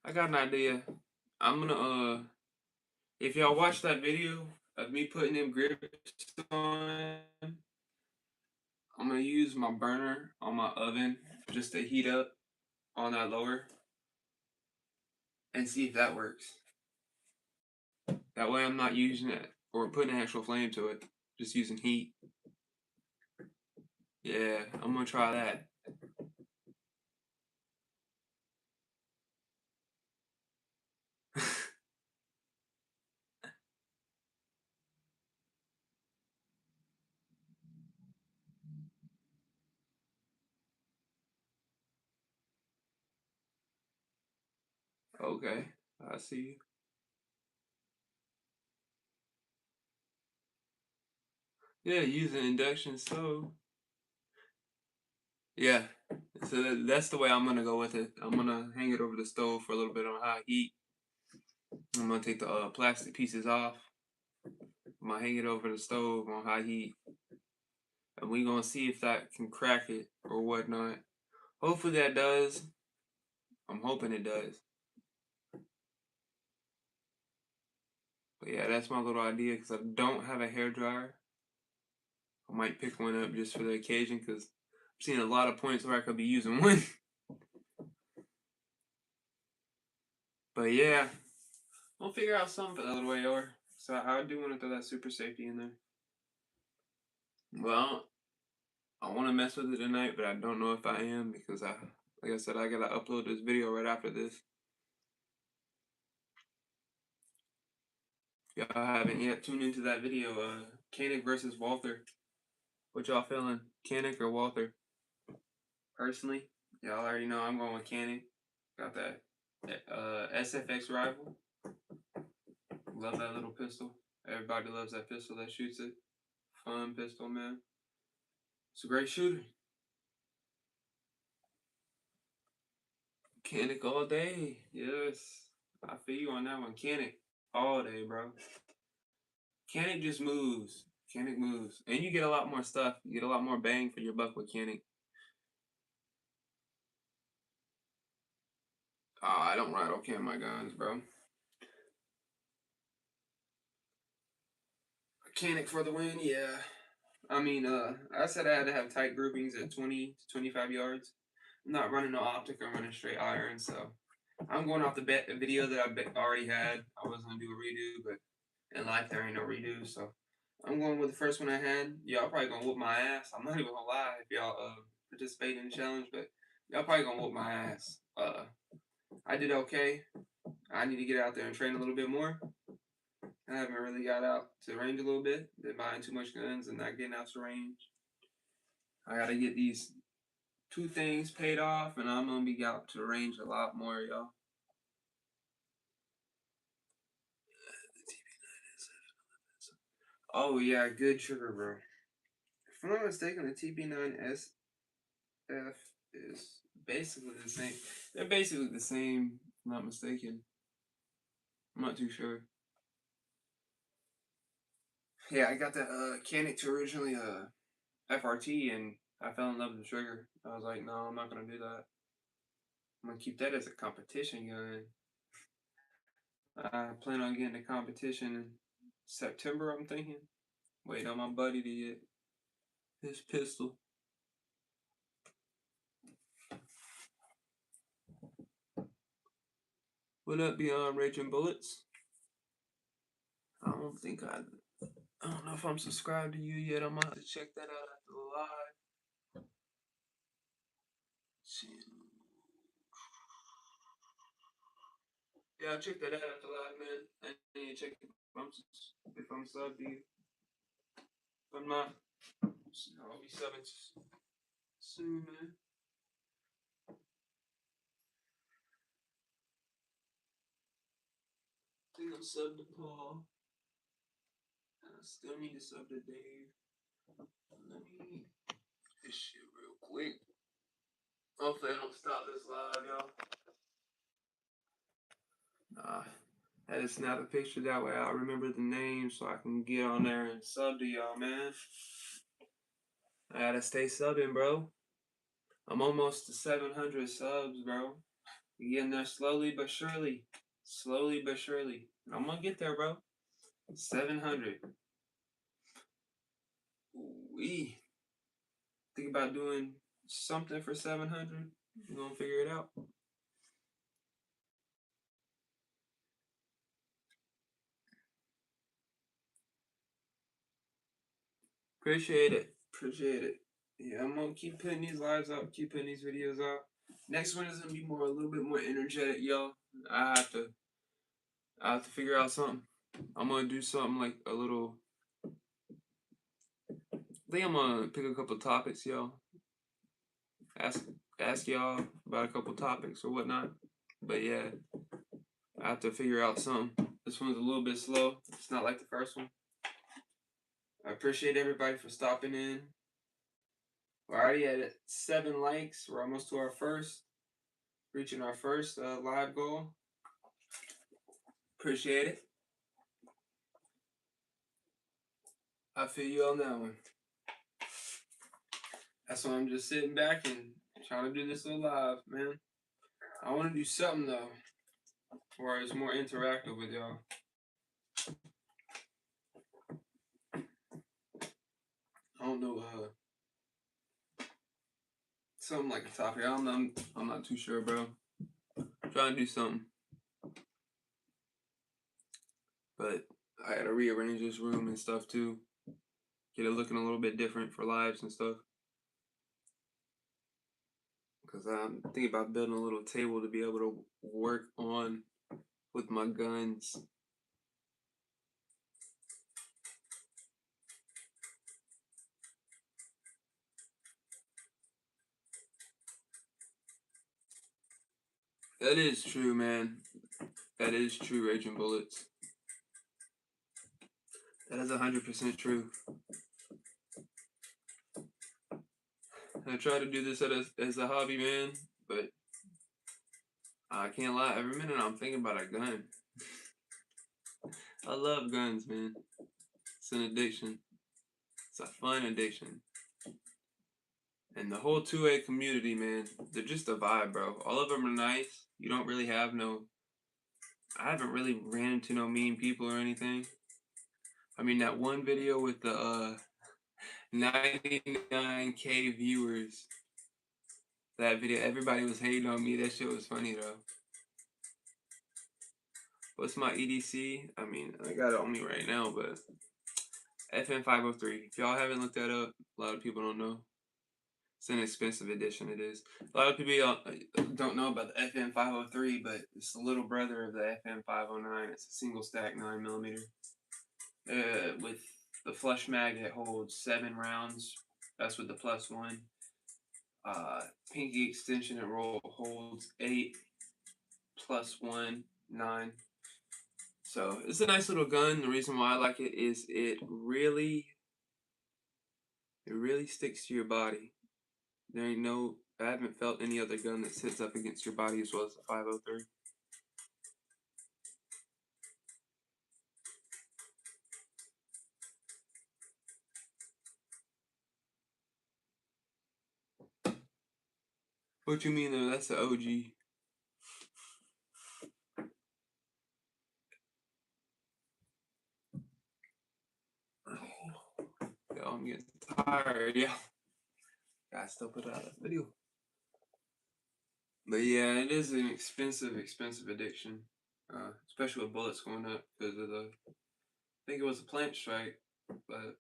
I got an idea. I'm gonna if y'all watch that video of me putting them grips on, I'm gonna use my burner on my oven just to heat up on that lower and see if that works. That way I'm not using it or putting an actual flame to it, just using heat. Yeah, I'm gonna try that. Okay, I see you. Yeah, using induction stove. Yeah, so that's the way I'm gonna go with it. I'm gonna hang it over the stove for a little bit on high heat. I'm gonna take the plastic pieces off. I'm gonna hang it over the stove on high heat, and we gonna see if that can crack it or whatnot. Hopefully that does. I'm hoping it does. But yeah, that's my little idea because I don't have a hair dryer. I might pick one up just for the occasion because I've seen a lot of points where I could be using one. But yeah, we'll figure out something for the other way over. So I do want to throw that super safety in there. Well, I want to mess with it tonight, but I don't know if I am because like I said, I gotta upload this video right after this. Y'all haven't yet tuned into that video, Koenig versus Walther. What y'all feeling, Koenig or Walther? Personally, y'all already know I'm going with Koenig. Got that SFX rival. Love that little pistol. Everybody loves that pistol that shoots it. Fun pistol, man. It's a great shooter. Koenig all day. Yes. I feel you on that one. Koenig all day, bro. Koenig just moves. Koenig moves. And you get a lot more stuff. You get a lot more bang for your buck with Koenig. Oh, I don't ride okay on my guns, bro. Koenig for the win, yeah. I mean, I said I had to have tight groupings at 20 to 25 yards. I'm not running no optic, I'm running straight iron, so I'm going off the video that I already had. I was gonna do a redo, but in life there ain't no redo, so I'm going with the first one I had. Y'all probably gonna whoop my ass. I'm not even gonna lie if y'all participate in the challenge, but y'all probably gonna whoop my ass. I did okay. I need to get out there and train a little bit more. I haven't really got out to range a little bit. Been buying too much guns and not getting out to range. I gotta get these two things paid off, and I'm gonna be out to range a lot more, y'all. Oh yeah, good trigger, bro. If I'm not mistaken, the TP9SF is basically the same. They're basically the same. If I'm not mistaken. I'm not too sure. Yeah, I got that Canik to originally FRT, and I fell in love with the trigger. I was like, no, I'm not gonna do that. I'm gonna keep that as a competition gun. I plan on getting a competition in September, I'm thinking. Wait on my buddy to get his pistol. What up, Beyond Raging Bullets? I don't know if I'm subscribed to you yet. I might have to check that out after the live. Yeah, Yeah, check that out after live, man. I need to check if I'm subbed to you. If I'm not, I'll be subbing soon, man. I think I'm subbed to Paul. I still need to sub to Dave. Let me this shit real quick. Hopefully I don't stop this live, y'all. I had to snap a picture that way I'll remember the name so I can get on there and sub to y'all, man. I gotta stay subbing, bro. I'm almost to 700 subs, bro. Getting there slowly but surely. Slowly but surely. I'm gonna get there, bro. 700. We think about doing something for 700. We're gonna figure it out. Appreciate it. Appreciate it. Yeah, I'm gonna keep putting these lives out, keep putting these videos out. Next one is gonna be a little bit more energetic, y'all. I have to figure out something. I'm gonna do something like a little. I think I'm gonna pick a couple topics, y'all. Ask y'all about a couple topics or whatnot. But yeah, I have to figure out something. This one's a little bit slow. It's not like the first one. I appreciate everybody for stopping in. We're already at 7 likes. We're almost to our first, reaching our first live goal. Appreciate it. I feel you on that one. That's why I'm just sitting back and trying to do this little live, man. I want to do something though, where it's more interactive with y'all. I don't know, something like a topic. I don't know. I'm not too sure, bro. I'm trying to do something, but I gotta rearrange this room and stuff too. Get it looking a little bit different for lives and stuff. Because I'm thinking about building a little table to be able to work on with my guns. That is true, man. That is true, Raging Bullets. That is 100% true. I try to do this as a hobby, man, but I can't lie. Every minute I'm thinking about a gun. I love guns, man. It's an addiction. It's a fun addiction. And the whole 2A community, man, they're just a vibe, bro. All of them are nice. You don't really have no... I haven't really ran into no mean people or anything. I mean, that one video with the 99K viewers. That video, everybody was hating on me. That shit was funny, though. What's my EDC? I mean, I got it on me right now, but... FN503. If y'all haven't looked that up, a lot of people don't know. It's an expensive edition, it is. A lot of people don't know about the FN503, but it's the little brother of the FN509. It's a single stack 9mm. With the flush mag, it holds 7 rounds. That's with the +1. Pinky extension and roll holds 8 +1, 9. So it's a nice little gun. The reason why I like it is it really sticks to your body. There ain't no, I haven't felt any other gun that sits up against your body as well as the 503. What you mean though? That's the OG. Yo, I'm getting tired, yeah. I still put out a video. But yeah, it is an expensive addiction. Especially with bullets going up because of the, I think it was a plant strike, but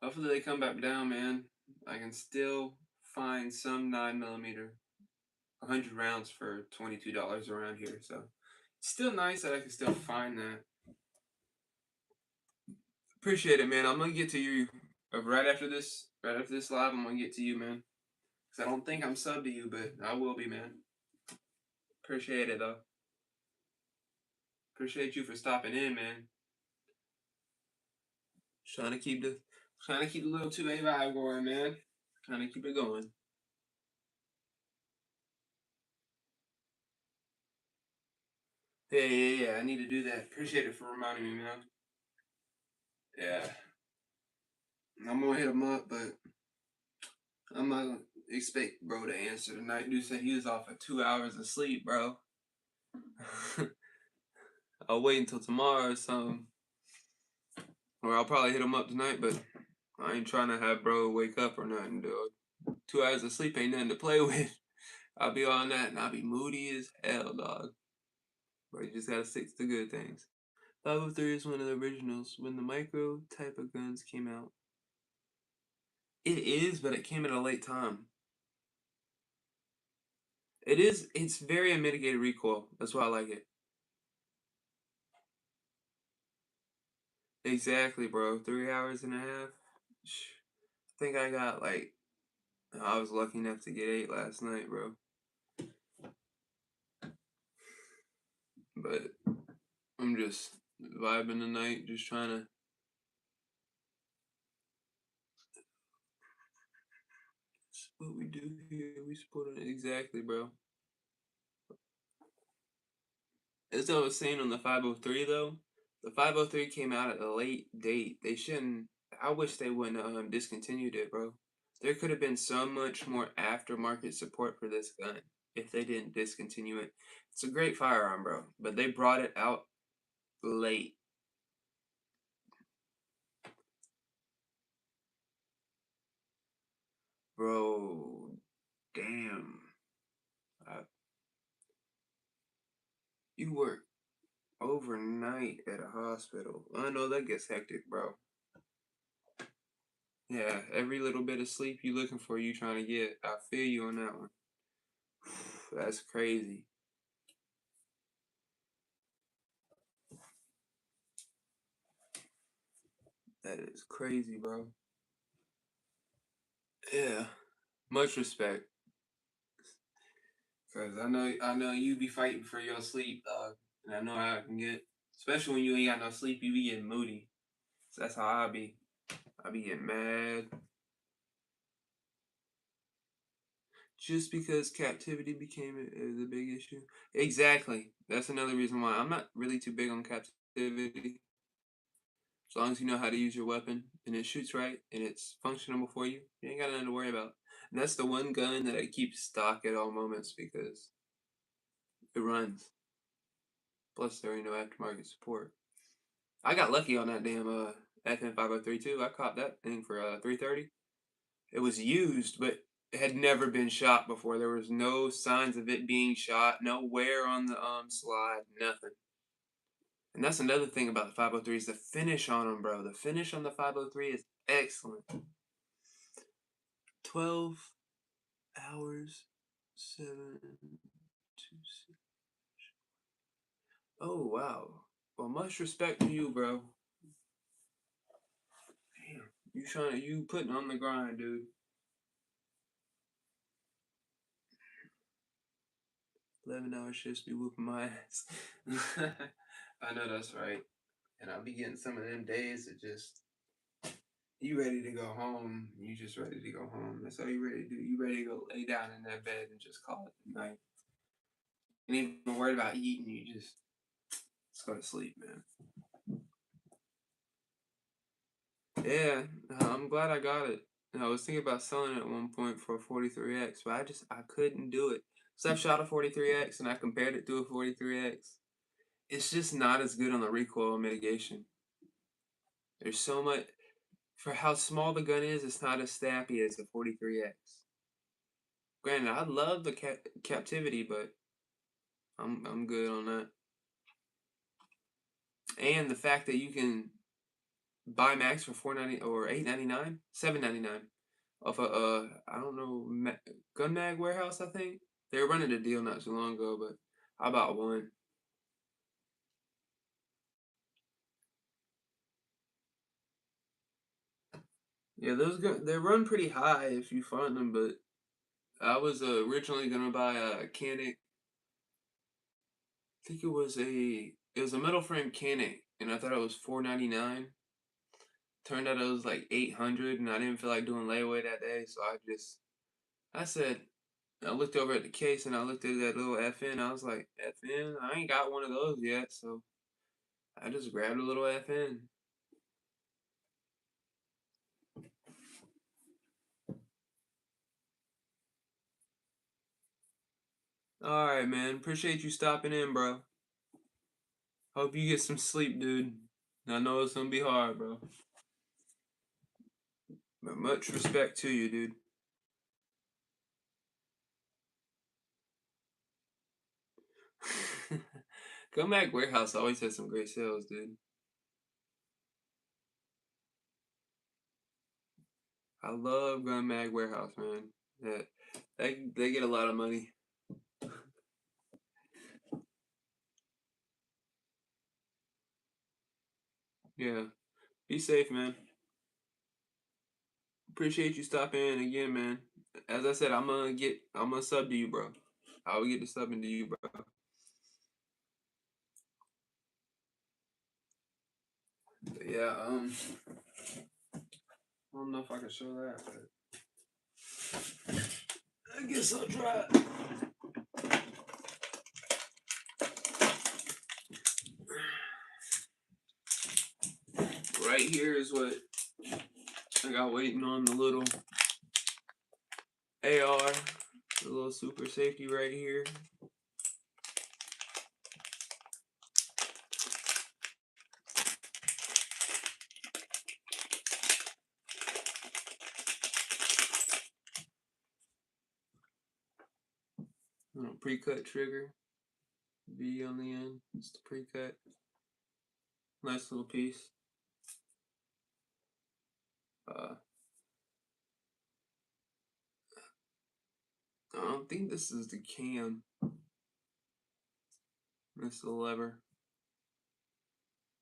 hopefully they come back down, man. I can still find some 9mm, 100 rounds for $22 around here, so Still nice that I can still find that. Appreciate it, man. I'm gonna get to you right after this. Right after this live, I'm gonna get to you, man. Cause I don't think I'm sub to you, but I will be, man. Appreciate it though. Appreciate you for stopping in, man. Trying to keep the little 2A vibe going, man. Trying to keep it going. Yeah. I need to do that. Appreciate it for reminding me, man. Yeah. I'm gonna hit him up, but I'm not gonna expect bro to answer tonight. Dude said he was off of 2 hours of sleep, bro. I'll wait until tomorrow or something. Or I'll probably hit him up tonight, but I ain't trying to have bro wake up or nothing, dog. 2 hours of sleep ain't nothing to play with. I'll be on that and I'll be moody as hell, dog. But you just gotta stick to the good things. 503 is one of the originals when the micro type of guns came out. It is, but it came at a late time. It's very unmitigated recoil. That's why I like it. Exactly, bro. 3 hours and a half. I think I got like, I was lucky enough to get 8 last night, bro. But I'm just vibing tonight, just trying to. That's what we do here. We support it. Exactly, bro. As I was saying on the 503, though, the 503 came out at a late date. They shouldn't. I wish they wouldn't discontinued it, bro. There could have been so much more aftermarket support for this gun if they didn't discontinue it. It's a great firearm, bro, but they brought it out late. Bro, damn. I, you work overnight at a hospital. I know that gets hectic, bro. Yeah, every little bit of sleep you looking for, you trying to get. I feel you on that one. That's crazy. That is crazy, bro. Yeah, much respect. Cause I know you be fighting for your sleep, dog. And I know how it can get. Especially when you ain't got no sleep, you be getting moody. So that's how I be. I be getting mad. Just because captivity became the big issue. Exactly. That's another reason why I'm not really too big on captivity. As long as you know how to use your weapon and it shoots right and it's functional for you, you ain't got nothing to worry about. And that's the one gun that I keep stock at all moments because it runs. Plus, there ain't no aftermarket support. I got lucky on that damn FN 503 too. I caught that thing for 330. It was used, but it had never been shot before. There was no signs of it being shot, no wear on the slide, nothing. And that's another thing about the 503 is the finish on them, bro. The finish on the 503 is excellent. 12 hours, 7, 2, 6. Oh, wow. Well, much respect to you, bro. Damn. You putting on the grind, dude. 11-hour shifts be whooping my ass. I know that's right. And I'll be getting some of them days that just, you ready to go home. You just ready to go home. That's all you ready to do. You ready to go lay down in that bed and just call it a night. And even worried about eating, you just go to sleep, man. Yeah, I'm glad I got it. And I was thinking about selling it at one point for a 43X, but I couldn't do it. So I've shot a 43X and I compared it to a 43X. It's just not as good on the recoil mitigation. There's so much for how small the gun is. It's not as snappy as a 43X. Granted, I love the captivity, but I'm good on that. And the fact that you can buy max for $4.90 or $8.99, $7.99 off a I don't know Gun Mag Warehouse. I think they were running a deal not too long ago, but I bought one. Yeah, they run pretty high if you find them, but I was originally gonna buy a Canik. I think it was a metal frame Canik, and I thought it was 499. Turned out it was like 800, and I didn't feel like doing layaway that day, so I said I looked over at the case and I looked at that little FN. I was like, FN? I ain't got one of those yet, so I just grabbed a little FN. All right, man. Appreciate you stopping in, bro. Hope you get some sleep, dude. I know it's gonna be hard, bro. But much respect to you, dude. Comeback Warehouse always has some great sales, dude. I love Gun Mag Warehouse, man. Yeah, they get a lot of money. Yeah. Be safe, man. Appreciate you stopping in again, man. As I said, I'm gonna sub to you, bro. I will get to subbing to you, bro. But yeah, I don't know if I can show that, but I guess I'll try it. Right here is what I got waiting on the little AR, the little super safety right here. Little pre-cut trigger, V on the end. It's the pre-cut. Nice little piece. I don't think this is the cam. This is the lever.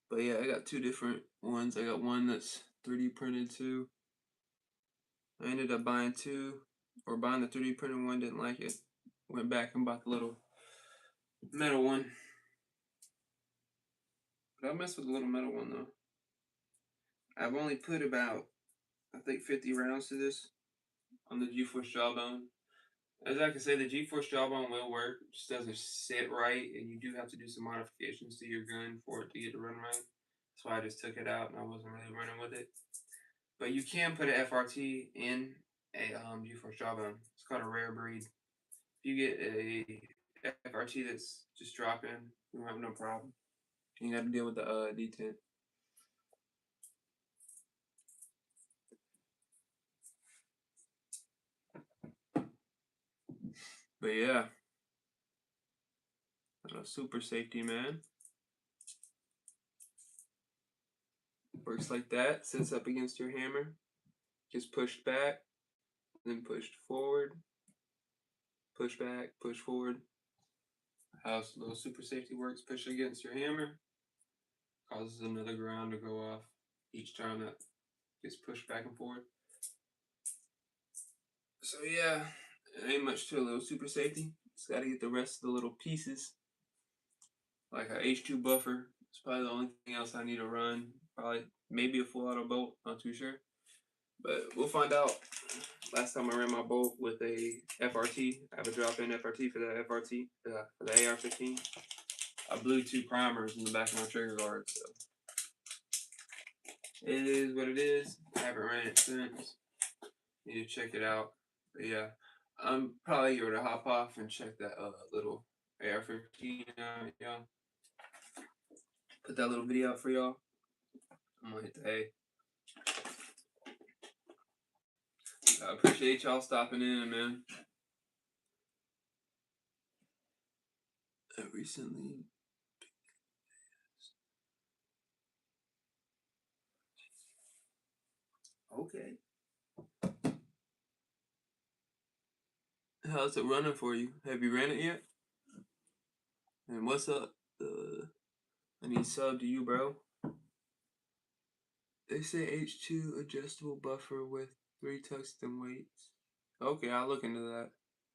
But yeah, I got two different ones. I got one that's 3D printed too. I ended up buying two, or buying the 3D printed one, didn't like it. Went back and bought the little metal one. But I'll mess with the little metal one though. I've only put about, I think, 50 rounds to this on the G-Force Jawbone. As I can say, the G-Force Jawbone will work. It just doesn't sit right, and you do have to do some modifications to your gun for it to get to run right. That's why I just took it out and I wasn't really running with it. But you can put an FRT in a G-Force Jawbone. It's called a rare breed. If you get a FRT that's just drop in, you won't have no problem. You got to deal with the detent. But yeah, a super safety, man. Works like that. Sits up against your hammer. Just pushed back, then pushed forward. Push back, push forward. How little super safety works: push against your hammer, causes another ground to go off each time that gets pushed back and forth. So yeah, it ain't much to a little super safety. Just gotta get the rest of the little pieces. Like a H2 buffer. It's probably the only thing else I need to run. Probably maybe a full auto bolt, not too sure. But we'll find out. Last time I ran my bolt with a FRT, I have a drop-in FRT for the FRT, for the AR-15. I blew two primers in the back of my trigger guard, so it is what it is. I haven't ran it since. Need to check it out. But yeah, I'm probably going to hop off and check that little AR-15 out, y'all. Put that little video out for y'all. I'm gonna hit the hay. I appreciate y'all stopping in, man. I recently. Okay. How's it running for you? Have you ran it yet? And what's up? I need sub to you, bro. They say H2 adjustable buffer with 3 tungsten weights. Okay, I'll look into that.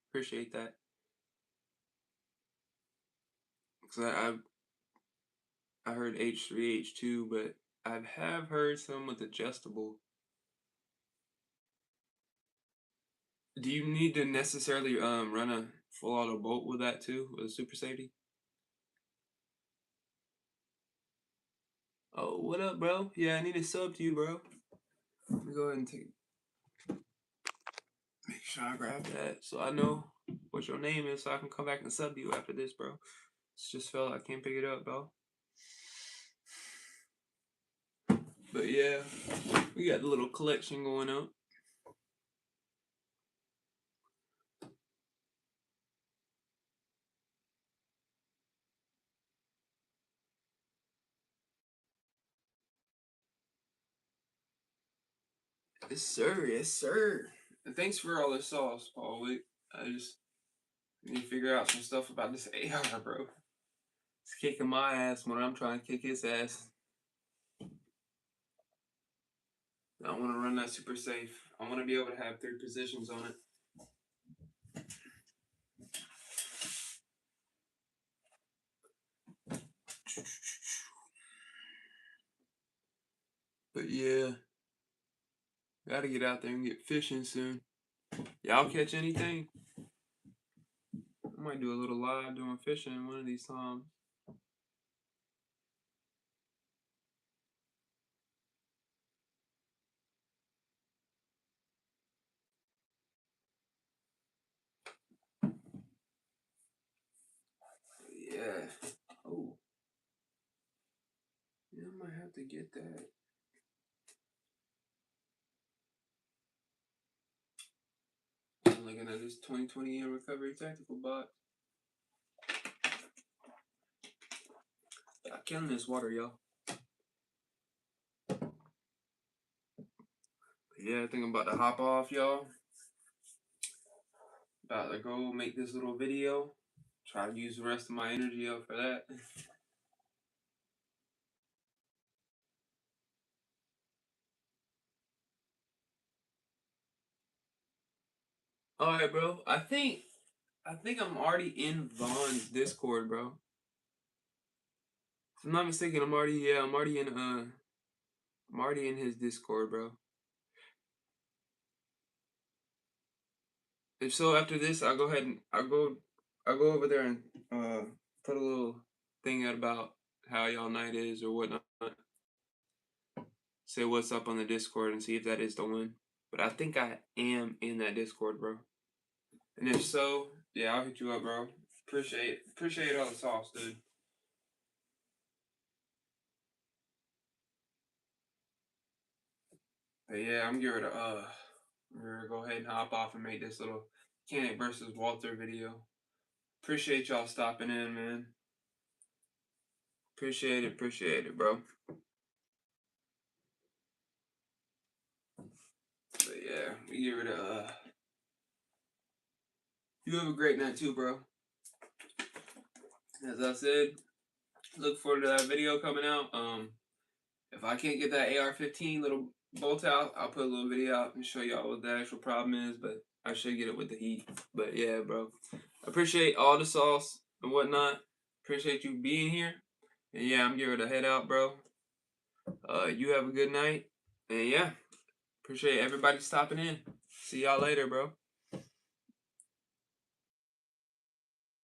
Appreciate that. Cause I heard H3, H2, but I have heard some with adjustable. Do you need to necessarily run a full auto bolt with that too, with a super safety? Oh, what up, bro? Yeah, I need a sub to you, bro. Let me go ahead and make sure I grab that so I know what your name is so I can come back and sub you after this, bro. It's just felt I can't pick it up, bro. But yeah, we got the little collection going up. Yes, sir. Yes, sir. And thanks for all the sauce, Paul Wick. I just need to figure out some stuff about this AR, bro. It's kicking my ass when I'm trying to kick his ass. I want to run that super safe. I want to be able to have 3 positions on it. But yeah, gotta get out there and get fishing soon. Y'all catch anything? I might do a little live doing fishing one of these times. Yeah. Oh. Yeah, I might have to get that. I'm looking at this 2020 year recovery tactical box. Yeah, killing this water, y'all. Yeah, I think I'm about to hop off, y'all. About to go make this little video. Try to use the rest of my energy up for that. Alright, bro. I think I'm already in Vaughn's Discord, bro. If I'm not mistaken, I'm already in his Discord, bro. If so, after this, I'll go ahead and I'll go over there and put a little thing out about how y'all night is or whatnot. Say what's up on the Discord and see if that is the one. But I think I am in that Discord, bro. And if so, yeah, I'll hit you up, bro. Appreciate all the sauce, dude. But yeah, I'm going to go ahead and hop off and make this little Kenneth versus Walter video. Appreciate y'all stopping in, man. Appreciate it, bro. But yeah, we give it a. You have a great night too, bro. As I said, look forward to that video coming out. If I can't get that AR-15 little bolt out, I'll put a little video out and show y'all what the actual problem is. But I should get it with the heat. But yeah, bro. Appreciate all the sauce and whatnot. Appreciate you being here. And yeah, I'm getting ready to head out, bro. You have a good night. And yeah, appreciate everybody stopping in. See y'all later, bro.